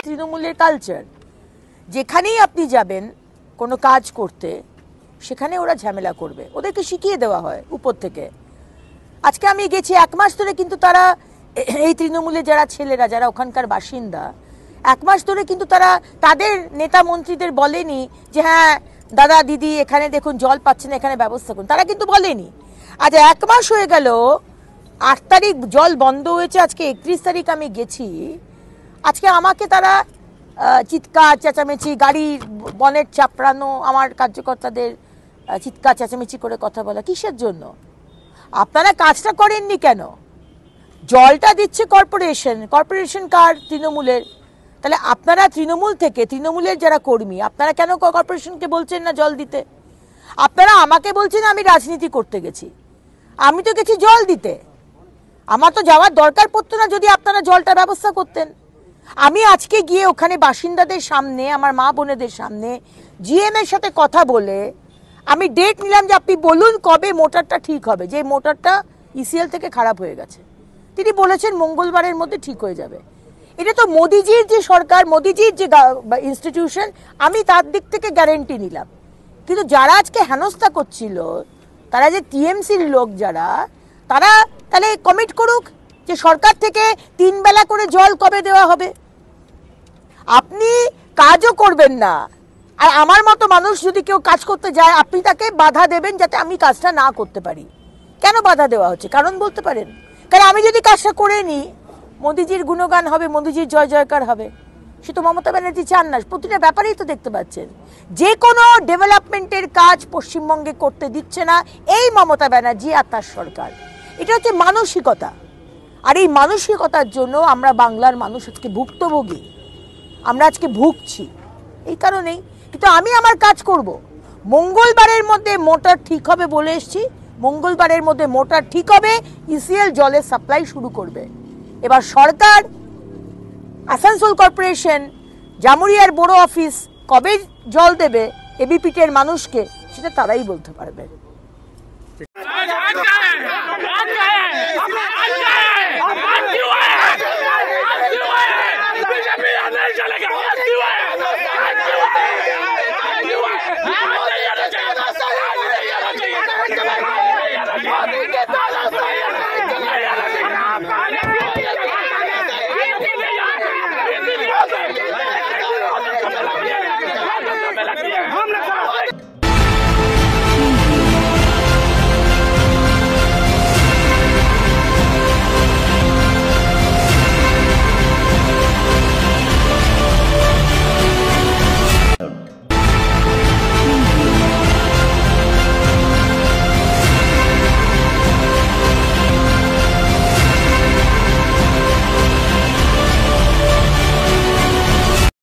তৃণমূলের কালচার, যেখানেই আপনি যাবেন কোনো কাজ করতে সেখানে ওরা ঝামেলা করবে, ওদেরকে শিখিয়ে দেওয়া হয় উপর থেকে। আজকে আমি গেছি 1 মাস ধরে, কিন্তু তারা এই তৃণমূলের যারা ছেলেরা, যারা ওখানকার বাসিন্দা, 1 মাস ধরে কিন্তু তারা তাদের নেতা মন্ত্রীদের বলেনি যে হ্যাঁ দাদা দিদি এখানে দেখুন জল পাচ্ছে না, এখানে ব্যবস্থা করুন, তারা কিন্তু বলেনি। আজ 1 মাস হয়ে গেল, 8 তারিখ জল বন্ধ হয়েছে, আজকে 31 তারিখ আমি গেছি। আজকে আমাকে তারা চিৎকার চেঁচামেচি, গাড়ির বনেট চাপড়ানো, আমার কার্যকর্তাদের চিৎকার চেঁচামেচি করে কথা বলা, কিসের জন্য? আপনারা কাজটা করেননি কেন? জলটা দিচ্ছে কর্পোরেশন কার? তৃণমূলের। তাহলে আপনারা তৃণমূল থেকে, তৃণমূলের যারা কর্মী, আপনারা কেন কর্পোরেশনকে বলছেন না জল দিতে? আপনারা আমাকে বলছেন আমি রাজনীতি করতে গেছি, আমি তো গেছি জল দিতে, আমার তো যাওয়ার দরকার পড়তো না যদি আপনারা জলটা ব্যবস্থা করতেন। আমি আজকে গিয়ে ওখানে বাসিন্দাদের সামনে, আমার মা বোনেদের সামনে জিএম এর সাথে কথা বলে আমি ডেট নিলাম যে আপনি বলুন কবে মোটরটা ঠিক হবে, যে মোটরটা ইসিএল থেকে খারাপ হয়ে গেছে। তিনি বলেছেন মঙ্গলবারের মধ্যে ঠিক হয়ে যাবে। এটা তো মোদিজির যে সরকার, মোদিজির যে ইনস্টিটিউশন, আমি তার দিক থেকে গ্যারেন্টি নিলাম। কিন্তু যারা আজকে হেনস্থা করছিল, তারা যে টিএমসির লোক যারা, তারা তাহলে কমিট করুক যে সরকার থেকে 3 বেলা করে জল কবে দেওয়া হবে। আপনি কাজও করবেন না, আর আমার মতো মানুষ যদি কেউ কাজ করতে যায় আপনি তাকে বাধা দেবেন যাতে আমি কাজটা না করতে পারি। কেন বাধা দেওয়া হচ্ছে? কারণ বলতে পারেন। কারণ আমি যদি কাজটা করে নিই, মোদিজির গুণগান হবে, মোদিজির জয় জয়কার হবে। সে তো মমতা ব্যানার্জি চান না। প্রতিটা ব্যাপারেই তো দেখতে পাচ্ছেন যে কোনো ডেভেলপমেন্টের কাজ পশ্চিমবঙ্গে করতে দিচ্ছে না এই মমতা ব্যানার্জি আর তার সরকার। এটা হচ্ছে মানসিকতা, আর এই মানসিকতার জন্য আমরা বাংলার মানুষ আজকে ভুক্তভোগী, আমরা আজকে ভুগছি এই কারণেই। কিন্তু আমি আমার কাজ করব, মঙ্গলবারের মধ্যে মোটর ঠিক হবে বলে এসছি, মঙ্গলবারের মধ্যে মোটর ঠিক হবে, ইসিএল জলের সাপ্লাই শুরু করবে। এবার সরকার, আসানসোল কর্পোরেশন, জামুরিয়ার বড় অফিস কবে জল দেবে এবিপিটের মানুষকে, সেটা তারাই বলতে পারবে।